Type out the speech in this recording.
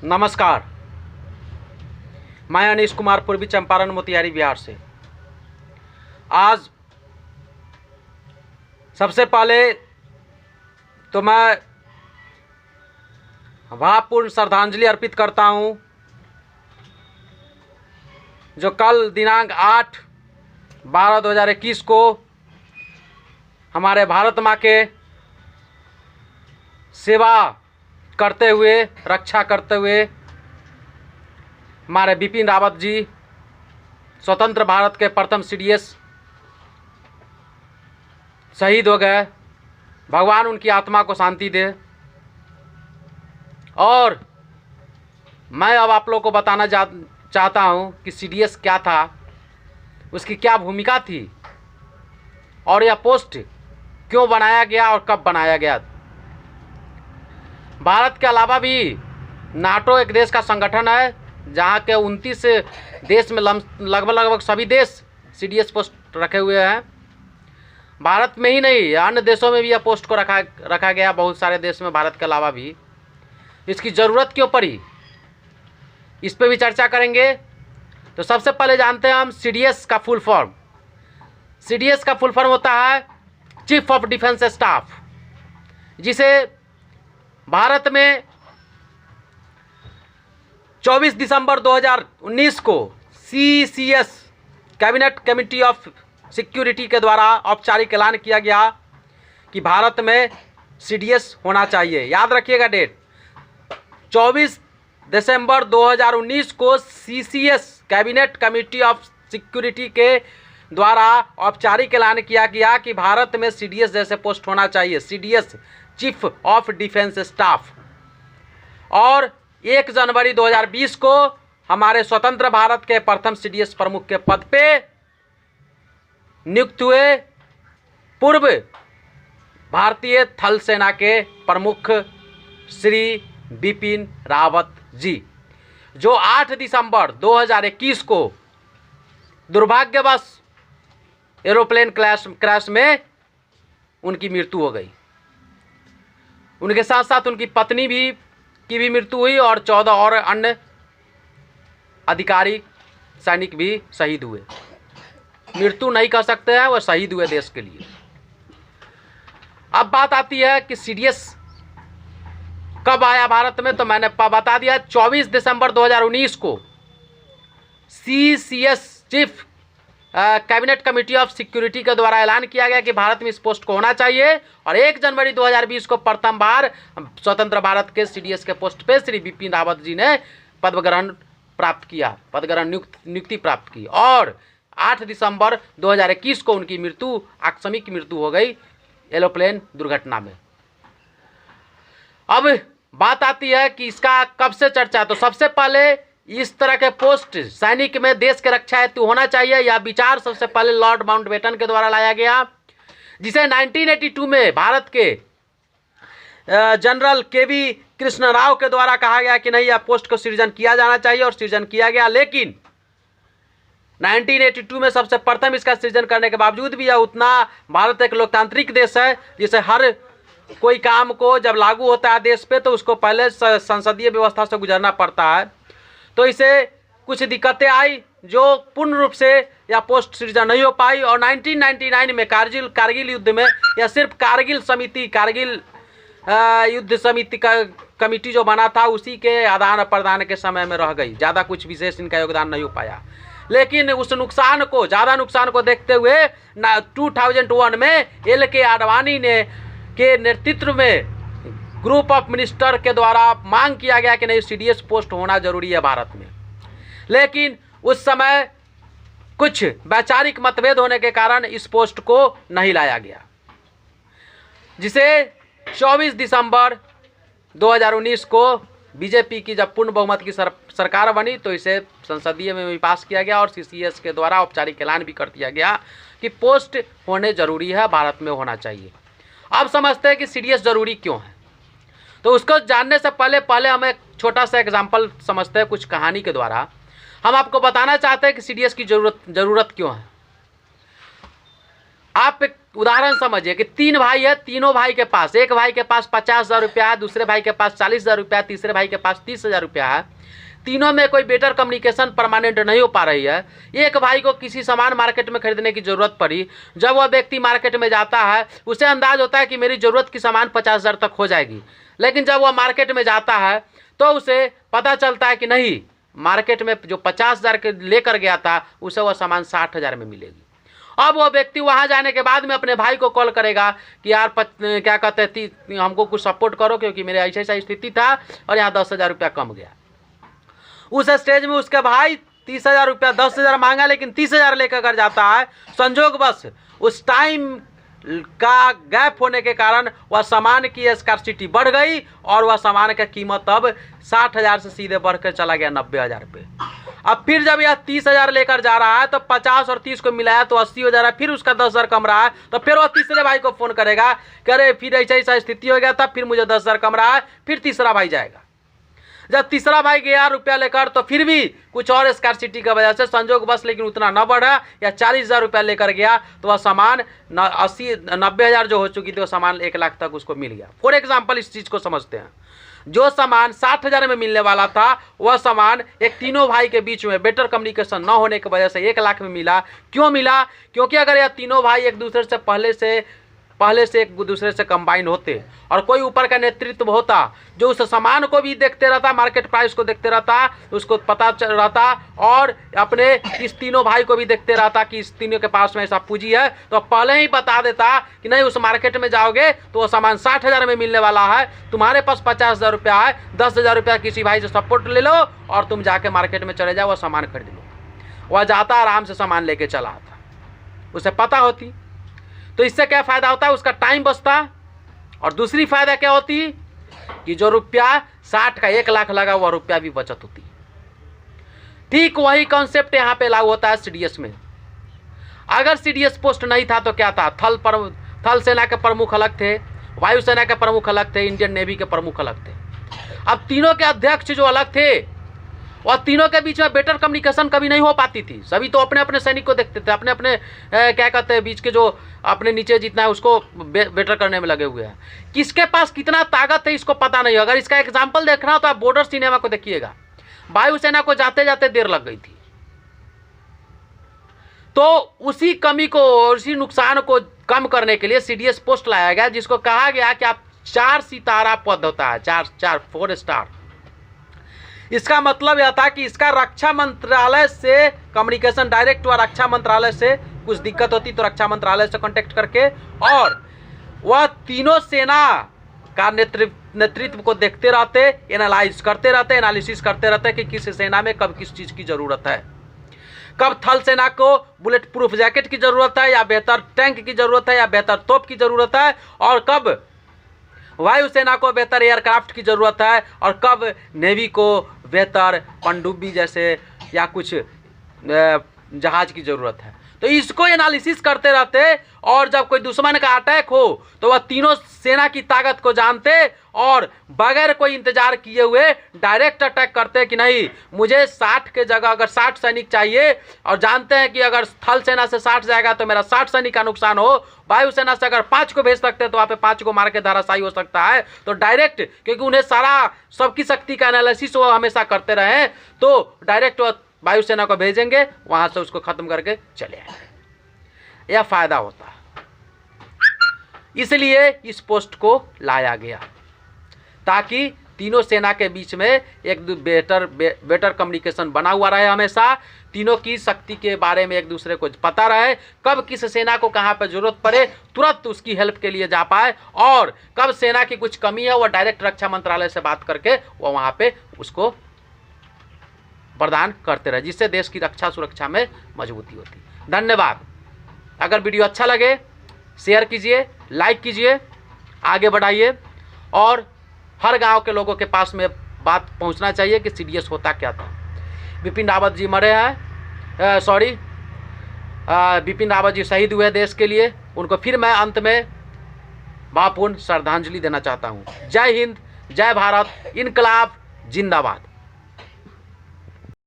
नमस्कार, मैं अनीश कुमार, पूर्वी चंपारण, मोतिहारी, बिहार से। आज सबसे पहले तो मैं भावपूर्ण श्रद्धांजलि अर्पित करता हूं जो कल दिनांक 8/12/2021 को हमारे भारत माँ के सेवा करते हुए, रक्षा करते हुए हमारे बिपिन रावत जी, स्वतंत्र भारत के प्रथम CDS शहीद हो गए। भगवान उनकी आत्मा को शांति दे। और मैं अब आप लोगों को बताना चाहता हूं कि CDS क्या था, उसकी क्या भूमिका थी और यह पोस्ट क्यों बनाया गया और कब बनाया गया। भारत के अलावा भी नाटो एक देश का संगठन है जहां के 29 देश में लगभग सभी देश CDS पोस्ट रखे हुए हैं। भारत में ही नहीं, अन्य देशों में भी यह पोस्ट को रखा गया, बहुत सारे देश में भारत के अलावा भी। इसकी ज़रूरत क्यों पड़ी, इस पे भी चर्चा करेंगे। तो सबसे पहले जानते हैं हम CDS का फुल फॉर्म। CDS का फुल फॉर्म होता है चीफ ऑफ डिफेंस स्टाफ, जिसे भारत में 24 दिसंबर 2019 को CCS cabinet committee of security के द्वारा औपचारिक ऐलान किया गया कि भारत में CDS होना चाहिए। याद रखिएगा डेट, 24 दिसंबर 2019 को CCS cabinet committee of security के द्वारा औपचारिक ऐलान किया गया कि भारत में CDS जैसे पोस्ट होना चाहिए, CDS chief of defence staff. और 1 जनवरी 2020 को हमारे स्वतंत्र भारत के प्रथम CDS प्रमुख के पद पे नियुक्त हुए पूर्व भारतीय थल सेना के प्रमुख श्री बिपिन रावत जी, जो 8 दिसंबर 2021 को दुर्भाग्यवश एरोप्लेन क्रैश में उनकी मृत्यु हो गई। उनके साथ साथ उनकी पत्नी की भी मृत्यु हुई और 14 और अन्य अधिकारी सैनिक भी शहीद हुए। मृत्यु नहीं कर सकते हैं, वो शहीद हुए देश के लिए। अब बात आती है कि CDS कब आया भारत में, तो मैंने बता दिया 24 दिसंबर 2019 को CCS chief cabinet committee of security के द्वारा ऐलान किया गया कि भारत में इस पोस्ट को होना चाहिए। और 1 जनवरी 2020 को प्रथम बार स्वतंत्र भारत के CDS के पोस्ट पे श्री बिपिन रावत जी ने पदग्रहण प्राप्त किया, नियुक्ति प्राप्त की। और 8 दिसंबर 2021 को उनकी मृत्यु, आकस्मिक मृत्यु हो गई एरोप्लेन दुर्घटना में। अब बात आती है कि इसका कब से चर्चा। तो सबसे पहले इस तरह के पोस्ट सैनिक में देश के रक्षा हेतु होना चाहिए, यह विचार सबसे पहले लॉर्ड माउंटबेटन के द्वारा लाया गया, जिसे 1982 में भारत के जनरल KV कृष्ण राव के द्वारा कहा गया कि नहीं, यह पोस्ट को सृजन किया जाना चाहिए, और सृजन किया गया। लेकिन 1982 में सबसे प्रथम इसका सृजन करने के बावजूद भी यह उतना, भारत एक लोकतांत्रिक देश है जिसे हर कोई काम को जब लागू होता है देश पे तो उसको पहले संसदीय व्यवस्था से गुजरना पड़ता है। तो इसे कुछ दिक्कतें आई जो पूर्ण रूप से यह पोस्ट सृजन नहीं हो पाई। और 1999 में कारगिल युद्ध में यह सिर्फ कारगिल युद्ध समिति का कमेटी जो बना था उसी के आदान प्रदान के समय में रह गई, ज़्यादा कुछ विशेष इनका योगदान नहीं हो पाया। लेकिन उस ज़्यादा नुकसान को देखते हुए 2001 में LK आडवाणी के नेतृत्व में ग्रुप ऑफ मिनिस्टर के द्वारा मांग किया गया कि नहीं, CDS पोस्ट होना जरूरी है भारत में। लेकिन उस समय कुछ वैचारिक मतभेद होने के कारण इस पोस्ट को नहीं लाया गया, जिसे 24 दिसंबर 2019 को बीजेपी की जब पूर्ण बहुमत की सरकार बनी तो इसे संसदीय में भी पास किया गया और CCS के द्वारा औपचारिक ऐलान भी कर दिया गया कि पोस्ट होने जरूरी है, भारत में होना चाहिए। अब समझते हैं कि CDS जरूरी क्यों है। तो उसको जानने से पहले हम एक छोटा सा एग्जाम्पल समझते हैं कुछ कहानी के द्वारा। हम आपको बताना चाहते हैं कि CDS की जरूरत क्यों है। आप एक उदाहरण समझिए कि 3 भाई है, तीनों भाई के पास, एक भाई के पास 50,000 रुपया है, दूसरे भाई के पास 40,000 रुपया है, तीसरे भाई के पास 30,000 रुपया है। तीनों में कोई बेटर कम्युनिकेशन परमानेंट नहीं हो पा रही है। एक भाई को किसी सामान मार्केट में खरीदने की ज़रूरत पड़ी, जब वह व्यक्ति मार्केट में जाता है उसे अंदाज होता है कि मेरी ज़रूरत की सामान 50,000 तक हो जाएगी, लेकिन जब वह मार्केट में जाता है तो उसे पता चलता है कि नहीं, मार्केट में जो 50,000 के लेकर गया था उसे वह सामान 60,000 में मिलेगी। अब वो व्यक्ति वहाँ जाने के बाद में अपने भाई को कॉल करेगा कि यार क्या कहते हैं, हमको कुछ सपोर्ट करो क्योंकि मेरे ऐसा ऐसा स्थिति था और यहाँ 10,000 रुपया कम गया। उस स्टेज में उसका भाई 30,000 रुपया 10,000 मांगा, लेकिन 30,000 लेकर अगर जाता है, संजोग बस उस टाइम का गैप होने के कारण वह सामान की स्कार्सिटी बढ़ गई और वह सामान का कीमत अब 60,000 से सीधे बढ़कर चला गया 90,000 पे। अब फिर जब यह 30,000 लेकर जा रहा है तो 50 और 30 को मिलाया तो 80 हो जा रहा है, फिर उसका 10,000 कम रहा है, तो फिर वह तीसरे भाई को फ़ोन करेगा कि अरे फिर ऐसा ऐसा स्थिति हो गया था, फिर मुझे 10,000 कम रहा है। फिर तीसरा भाई जाएगा। जब तीसरा भाई गया रुपया लेकर तो फिर भी कुछ और स्कार्सिटी की वजह से संजोग बस लेकिन उतना न बढ़ा या 40,000 रुपया लेकर गया तो वह सामान 90,000 जो हो चुकी थी वो सामान 1 लाख तक उसको मिल गया। फॉर एग्जाम्पल इस चीज़ को समझते हैं, जो सामान 60,000 में मिलने वाला था वह सामान एक तीनों भाई के बीच में बेटर कम्युनिकेशन न होने की वजह से 1 लाख में मिला। क्यों मिला? क्योंकि अगर यह तीनों भाई एक दूसरे से पहले से एक दूसरे से कंबाइन होते और कोई ऊपर का नेतृत्व होता जो उस सामान को भी देखते रहता, मार्केट प्राइस को देखते रहता, उसको पता चल रहता और अपने इस तीनों भाई को भी देखते रहता कि इस तीनों के पास में ऐसा पूंजी है, तो पहले ही बता देता कि नहीं, उस मार्केट में जाओगे तो वो सामान 60,000 में मिलने वाला है, तुम्हारे पास 50,000 रुपया है, 10,000 रुपया किसी भाई से सपोर्ट ले लो और तुम जाके मार्केट में चले जाओ, वह सामान खरीद लो। वह जाता आराम से सामान लेके चला आता, उसे पता होती। तो इससे क्या फ़ायदा होता है? उसका टाइम बचता। और दूसरी फ़ायदा क्या होती कि जो रुपया 60 का 1 लाख लगा वह रुपया भी बचत होती। ठीक वही कॉन्सेप्ट यहाँ पे लागू होता है सीडीएस में। अगर सीडीएस पोस्ट नहीं था तो क्या था? थल सेना के प्रमुख अलग थे, वायुसेना के प्रमुख अलग थे, इंडियन नेवी के प्रमुख अलग थे। अब तीनों के अध्यक्ष जो अलग थे और तीनों के बीच में बेटर कम्युनिकेशन कभी नहीं हो पाती थी। सभी तो अपने अपने सैनिक को देखते थे, अपने अपने क्या कहते हैं बीच के जो अपने नीचे जितना है उसको बेटर करने में लगे हुए हैं। किसके पास कितना ताकत है इसको पता नहीं। अगर इसका एग्जाम्पल देखना हो तो आप बॉर्डर सिनेमा को देखिएगा, वायुसेना को जाते जाते देर लग गई थी, तो उसी कमी को, उसी नुकसान को कम करने के लिए सीडीएस पोस्ट लाया गया, जिसको कहा गया कि आप 4 सितारा पद होता है, 4 स्टार। इसका मतलब यह था कि इसका रक्षा मंत्रालय से कम्युनिकेशन डायरेक्ट हुआ, रक्षा मंत्रालय से कुछ दिक्कत होती तो रक्षा मंत्रालय से कांटेक्ट करके, और वह तीनों सेना का नेतृत्व को देखते रहते, एनालिसिस करते रहते कि किस सेना में कब किस चीज़ की ज़रूरत है, कब थल सेना को बुलेट प्रूफ जैकेट की ज़रूरत है या बेहतर टैंक की ज़रूरत है या बेहतर तोप की ज़रूरत है, और कब वायुसेना को बेहतर एयरक्राफ्ट की ज़रूरत है, और कब नेवी को बेहतर पनडुब्बी जैसे या कुछ जहाज़ की ज़रूरत है। तो इसको एनालिसिस करते रहते, और जब कोई दुश्मन का अटैक हो तो वह तीनों सेना की ताकत को जानते और बगैर कोई इंतजार किए हुए डायरेक्ट अटैक करते कि नहीं, मुझे 60 के जगह अगर 60 सैनिक चाहिए, और जानते हैं कि अगर थल सेना से 60 जाएगा तो मेरा 60 सैनिक का नुकसान हो, वायुसेना से अगर 5 को भेज सकते हैं तो वहाँ पे 5 को मार के धराशायी हो सकता है, तो डायरेक्ट, क्योंकि उन्हें सारा सबकी शक्ति का एनालिसिस वो हमेशा करते रहे, तो डायरेक्ट वायुसेना को भेजेंगे, वहाँ से उसको ख़त्म करके चले आएंगे। यह फ़ायदा होता है, इसलिए इस पोस्ट को लाया गया ताकि तीनों सेना के बीच में एक बेटर कम्युनिकेशन बना हुआ रहे, हमेशा तीनों की शक्ति के बारे में एक दूसरे को पता रहे, कब किस सेना को कहाँ पर जरूरत पड़े तुरंत उसकी हेल्प के लिए जा पाए, और कब सेना की कुछ कमी है वो डायरेक्ट रक्षा मंत्रालय से बात करके वो वहाँ पे उसको प्रदान करते रहे, जिससे देश की रक्षा सुरक्षा में मजबूती होती। धन्यवाद। अगर वीडियो अच्छा लगे शेयर कीजिए, लाइक कीजिए, आगे बढ़ाइए, और हर गांव के लोगों के पास में बात पहुंचना चाहिए कि सीडीएस होता क्या था। बिपिन रावत जी मरे हैं, बिपिन रावत जी शहीद हुए देश के लिए, उनको फिर मैं अंत में भावपूर्ण श्रद्धांजलि देना चाहता हूं। जय हिंद, जय भारत, इनकलाब जिंदाबाद।